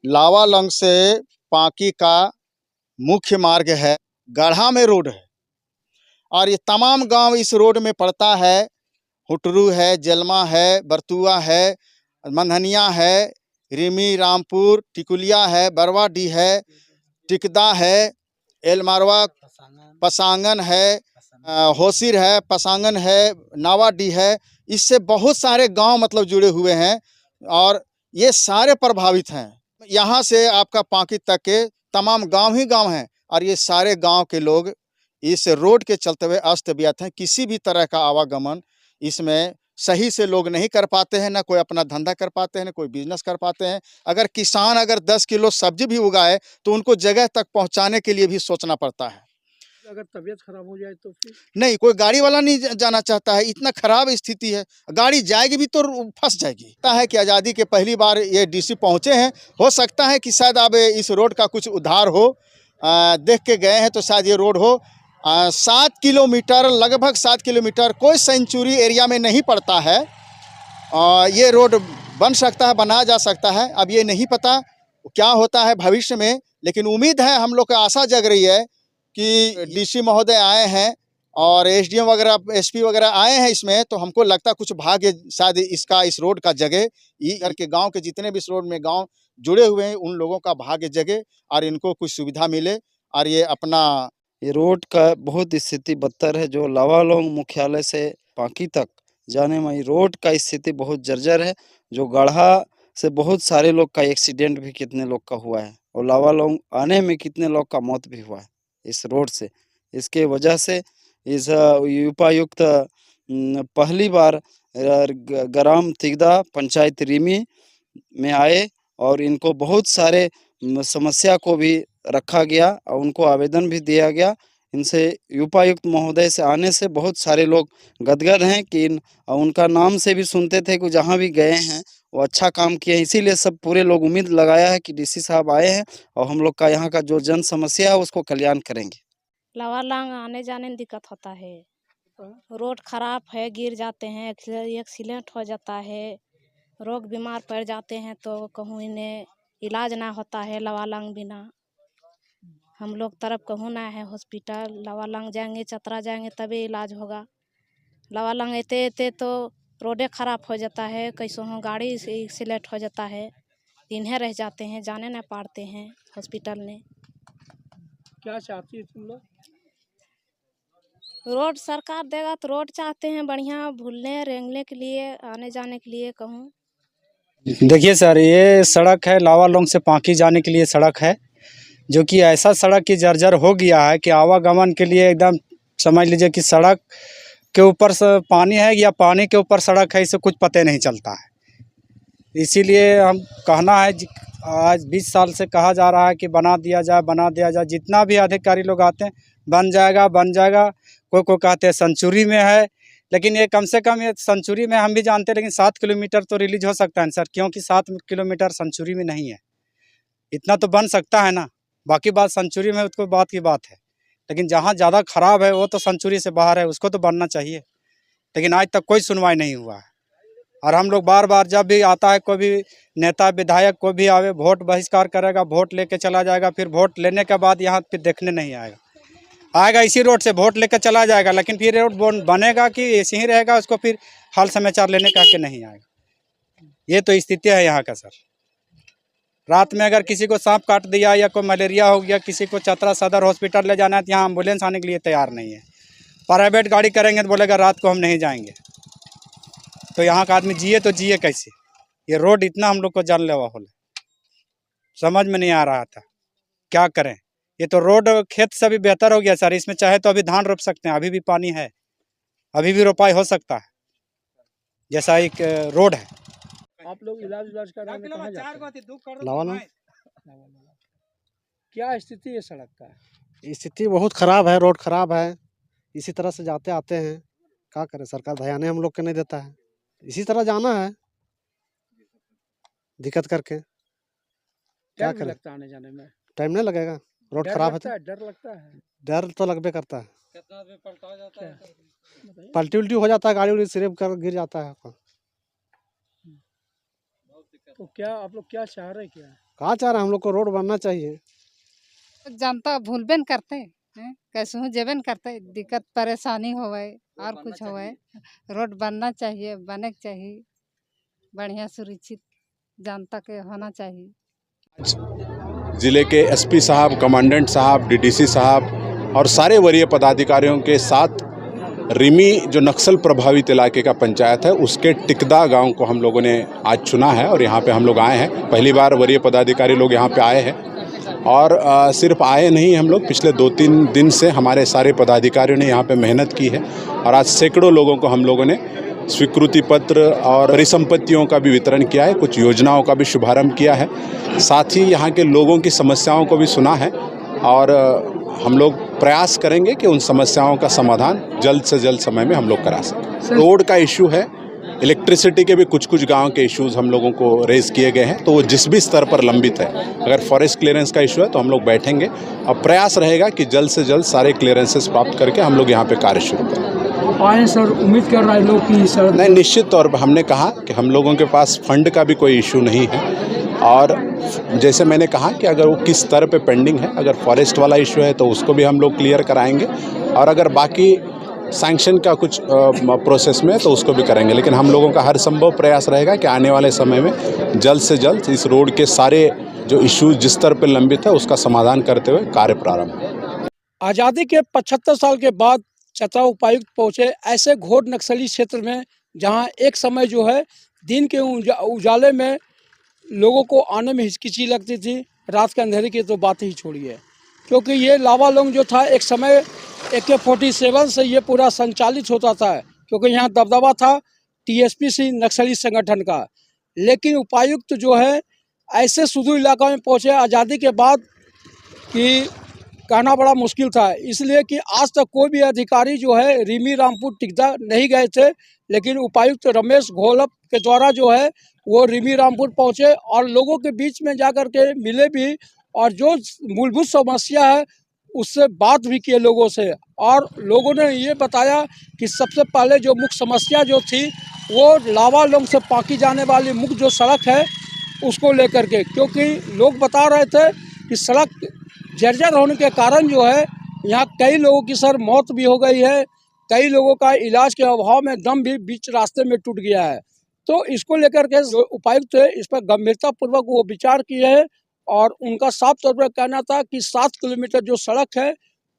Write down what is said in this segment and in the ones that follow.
लावालंग से पांकी का मुख्य मार्ग है। गढ़ा में रोड है और ये तमाम गांव इस रोड में पड़ता है। हुटरू है, जलमा है, बरतुआ है, मंधनिया है, रिमी, रामपुर, टिकुलिया है, बरवाडी है, टिकदा है, एलमारवा, पसांगन है, होसिर है, पसांगन है, नावाडी है। इससे बहुत सारे गांव मतलब जुड़े हुए हैं और ये सारे प्रभावित हैं। यहाँ से आपका पांकी तक के तमाम गांव ही गांव हैं और ये सारे गांव के लोग इस रोड के चलते हुए अस्त व्यस्त हैं। किसी भी तरह का आवागमन इसमें सही से लोग नहीं कर पाते हैं, ना कोई अपना धंधा कर पाते हैं, ना कोई बिजनेस कर पाते हैं। अगर किसान 10 किलो सब्जी भी उगाए तो उनको जगह तक पहुंचाने के लिए भी सोचना पड़ता है। अगर तबीयत खराब हो जाए तो फिर नहीं, कोई गाड़ी वाला नहीं जाना चाहता है, इतना खराब स्थिति है। गाड़ी जाएगी भी तो फंस जाएगी। लगता है कि आज़ादी के पहली बार ये डीसी पहुंचे हैं। हो सकता है कि शायद अब इस रोड का कुछ उद्धार हो। देख के गए हैं तो शायद ये रोड हो। 7 किलोमीटर, लगभग 7 किलोमीटर कोई सेंचुरी एरिया में नहीं पड़ता है। ये रोड बन सकता है, बनाया जा सकता है। अब ये नहीं पता क्या होता है भविष्य में, लेकिन उम्मीद है, हम लोग को आशा जग रही है कि डीसी महोदय आए हैं और एसडीएम वगैरह, एसपी वगैरह आए हैं इसमें, तो हमको लगता है कुछ भाग्य शायद इस रोड का जगे। इधर के गांव के जितने भी इस रोड में गांव जुड़े हुए हैं उन लोगों का भाग्य जगे और इनको कुछ सुविधा मिले और ये अपना ये रोड का बहुत स्थिति बदतर है। जो लावालौंग मुख्यालय से पांकी तक जाने में रोड का स्थिति बहुत जर्जर है। जो गढ़ा से बहुत सारे लोग का एक्सीडेंट भी कितने लोग का हुआ है और लावालौंग आने में कितने लोग का मौत भी हुआ है इस रोड से। इसके वजह से इस उपायुक्त पहली बार ग्राम तिगदा पंचायत रिमी में आए और इनको बहुत सारे समस्या को भी रखा गया और उनको आवेदन भी दिया गया। इनसे उपायुक्त महोदय से आने से बहुत सारे लोग गदगद हैं कि उनका नाम से भी सुनते थे कि जहाँ भी गए हैं वो अच्छा काम किए। इसीलिए सब पूरे लोग उम्मीद लगाया है कि डीसी साहब आए हैं और हम लोग का यहाँ का जो जन समस्या है उसको कल्याण करेंगे। लावालौंग आने जाने में दिक्कत होता है। रोड खराब है, गिर जाते हैं, एक्सीडेंट हो जाता है, रोग बीमार पड़ जाते हैं तो कहूँ इन्हें इलाज ना होता है। लावालौंग बिना हम लोग तरफ कहूँ ना है हॉस्पिटल। लावालौंग जाएंगे, चतरा जाएंगे तभी इलाज होगा। लावालौंग एते तो रोडे खराब हो जाता है, कैसों हो गाड़ी एक्सीडेंट हो जाता है, इन्हें रह जाते हैं, जाने ना पाते हैं हॉस्पिटल में। क्या चाहती है तुम लोग? रोड सरकार देगा तो रोड चाहते हैं बढ़िया, भूलने रेंगने के लिए, आने जाने के लिए कहूँ। देखिए सर, ये सड़क है लावालौंग से पांकी जाने के लिए सड़क है, जो कि ऐसा सड़क की जर्जर हो गया है कि आवागमन के लिए एकदम समझ लीजिए कि सड़क के ऊपर से पानी है या पानी के ऊपर सड़क है, इससे कुछ पता नहीं चलता है। इसीलिए हम कहना है, आज 20 साल से कहा जा रहा है कि बना दिया जाए, बना दिया जाए। जितना भी अधिकारी लोग आते हैं बन जाएगा, बन जाएगा। कोई कहते हैं सेंचुरी में है, लेकिन ये कम से कम, ये सेंचुरी में हम भी जानते हैं, लेकिन 7 किलोमीटर तो रिलीज हो सकता है सर, क्योंकि 7 किलोमीटर सेंचुरी में नहीं है। इतना तो बन सकता है ना, बाकी बात सेंचुरी में उसको बात की बात है, लेकिन जहाँ ज़्यादा खराब है वो तो सेंचुरी से बाहर है, उसको तो बनना चाहिए। लेकिन आज तक कोई सुनवाई नहीं हुआ है और हम लोग बार बार जब भी आता है कोई भी नेता विधायक कोई भी आवे, वोट बहिष्कार करेगा, वोट लेके चला जाएगा, फिर वोट लेने के बाद यहाँ फिर देखने नहीं आएगा इसी रोड से वोट लेकर चला जाएगा, लेकिन फिर रोड बनेगा कि ऐसे ही रहेगा, उसको फिर हाल समाचार लेने का के नहीं आएगा। ये तो स्थिति है यहाँ का सर। रात में अगर किसी को सांप काट दिया या कोई मलेरिया हो गया, किसी को चतरा सदर हॉस्पिटल ले जाना है तो यहाँ एम्बुलेंस आने के लिए तैयार नहीं है। प्राइवेट गाड़ी करेंगे तो बोलेगा रात को हम नहीं जाएंगे। तो यहाँ का आदमी जिए तो जिए कैसे? ये रोड इतना हम लोग को जानलेवा हो, समझ में नहीं आ रहा था क्या करें। ये तो रोड खेत से भी बेहतर हो गया सर। इसमें चाहे तो अभी धान रोप सकते हैं, अभी भी पानी है, अभी भी रोपाई हो सकता है, जैसा एक रोड है। आप लोग इलाज कराने कहाँ जाते हैं? लावालौंग। क्या स्थिति है सड़क का? स्थिति बहुत ख़राब है, रोड ख़राब है, इसी तरह से जाते आते हैं। क्या करें, सरकार ध्यान हम लोग के नहीं देता है, इसी तरह जाना है दिक्कत करके। क्या करें, लगता है आने जाने में? टाइम नहीं लगेगा, रोड खराब है तो डर लगता है। डर तो लगबे करता है। कितना भी पलटा जाता है, पलटी उल्टी हो जाता है, गाड़ी उड़ी स्लिप कर गिर जाता है। तो क्या आप लोग क्या चाह रहे हैं? क्या कहाँ चाह रहे हैं हम लोग को रोड बनना चाहिए। जनता भूलबे न करते हैं, कैसे जेबे न करते, दिक्कत परेशानी होवे और कुछ होवे। रोड बनना चाहिए, बने के चाहिए, बढ़िया सुरक्षित जनता के होना चाहिए। ज़िले के एसपी साहब, कमांडेंट साहब, डीडीसी साहब और सारे वरीय पदाधिकारियों के साथ रिमी जो नक्सल प्रभावित इलाके का पंचायत है उसके टिकदा गांव को हम लोगों ने आज चुना है और यहाँ पे हम लोग आए हैं। पहली बार वरीय पदाधिकारी लोग यहाँ पे आए हैं और सिर्फ आए नहीं, हम लोग पिछले 2-3 दिन से हमारे सारे पदाधिकारियों ने यहाँ पे मेहनत की है और आज सैकड़ों लोगों को हम लोगों ने स्वीकृति पत्र और परिसंपत्तियों का भी वितरण किया है, कुछ योजनाओं का भी शुभारंभ किया है। साथ ही यहाँ के लोगों की समस्याओं को भी सुना है और हम लोग प्रयास करेंगे कि उन समस्याओं का समाधान जल्द से जल्द समय में हम लोग करा सकें। रोड का इशू है, इलेक्ट्रिसिटी के भी कुछ गांव के इश्यूज हम लोगों को रेज किए गए हैं, तो वो जिस भी स्तर पर लंबित है, अगर फॉरेस्ट क्लियरेंस का इशू है तो हम लोग बैठेंगे और प्रयास रहेगा कि जल्द से जल्द सारे क्लियरेंसेस प्राप्त करके हम लोग यहाँ पे कार्य शुरू करें। आए सर, उम्मीद कर रहे हैं लोग कि सर नहीं, निश्चित तौर पर हमने कहा कि हम लोगों के पास फंड का भी कोई इशू नहीं है और जैसे मैंने कहा कि अगर वो किस स्तर पे पेंडिंग है, अगर फॉरेस्ट वाला इशू है तो उसको भी हम लोग क्लियर कराएंगे और अगर बाकी सैंक्शन का कुछ प्रोसेस में है तो उसको भी करेंगे। लेकिन हम लोगों का हर संभव प्रयास रहेगा कि आने वाले समय में जल्द से जल्द इस रोड के सारे जो इश्यूज जिस स्तर पर लंबित है उसका समाधान करते हुए कार्य प्रारंभ। आज़ादी के 75 साल के बाद चतरा उपायुक्त पहुंचे ऐसे घोर नक्सली क्षेत्र में जहां एक समय जो है दिन के उजाले में लोगों को आने में हिचकिची लगती थी, रात के अंधेरे की तो बात ही छोड़िए, क्योंकि ये लावालौंग जो था एक समय AK-47 से ये पूरा संचालित होता था, क्योंकि यहाँ दबदबा था TSPC नक्सली संगठन का। लेकिन उपायुक्त जो है ऐसे सुदूर इलाका में पहुँचे आज़ादी के बाद कि कहना बड़ा मुश्किल था, इसलिए कि आज तक कोई भी अधिकारी जो है रिमी रामपुर टिकदा नहीं गए थे, लेकिन उपायुक्त रमेश घोलप के द्वारा जो है वो रिमी रामपुर पहुँचे और लोगों के बीच में जाकर के मिले भी और जो मूलभूत समस्या है उससे बात भी किए लोगों से और लोगों ने ये बताया कि सबसे पहले जो मुख्य समस्या जो थी वो लावालौंग से पांकी जाने वाली मुख्य जो सड़क है उसको लेकर के, क्योंकि लोग बता रहे थे कि सड़क जर्जर होने के कारण जो है यहाँ कई लोगों की सर मौत भी हो गई है, कई लोगों का इलाज के अभाव में दम भी बीच रास्ते में टूट गया है। तो इसको लेकर के जो उपायुक्त है इस पर गंभीरतापूर्वक वो विचार किए हैं और उनका साफ तौर पर कहना था कि 7 किलोमीटर जो सड़क है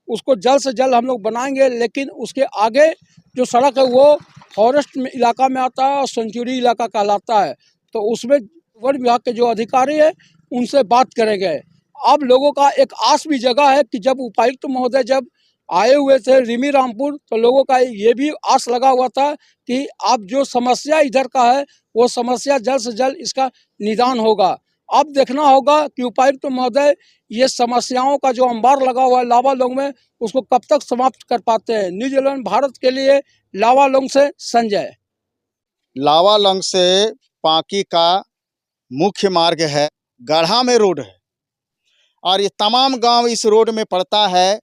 उसको जल्द से जल्द हम लोग बनाएंगे, लेकिन उसके आगे जो सड़क है वो फॉरेस्ट में इलाका में आता है और सेंचुरी इलाका कहलाता है, तो उसमें वन विभाग के जो अधिकारी है उनसे बात करेंगे। अब लोगों का एक आस भी जगह है कि जब उपायुक्त महोदय जब आए हुए थे रिमी रामपुर तो लोगों का ये भी आस लगा हुआ था कि अब जो समस्या इधर का है वो समस्या जल्द से जल्द इसका निदान होगा। अब देखना होगा कि उपायुक्त महोदय ये समस्याओं का जो अंबार लगा हुआ है लावालौंग में उसको कब तक समाप्त कर पाते हैं। न्यूज़ 11 भारत के लिए लावालौंग से संजय। लावालौंग से पांकी का मुख्य मार्ग है, गढ़ा में रोड है और ये तमाम गांव इस रोड में पड़ता है।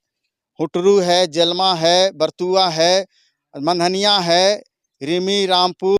हुटरू है, जलमा है, बरतुआ है, मंधनिया है, रिमी रामपुर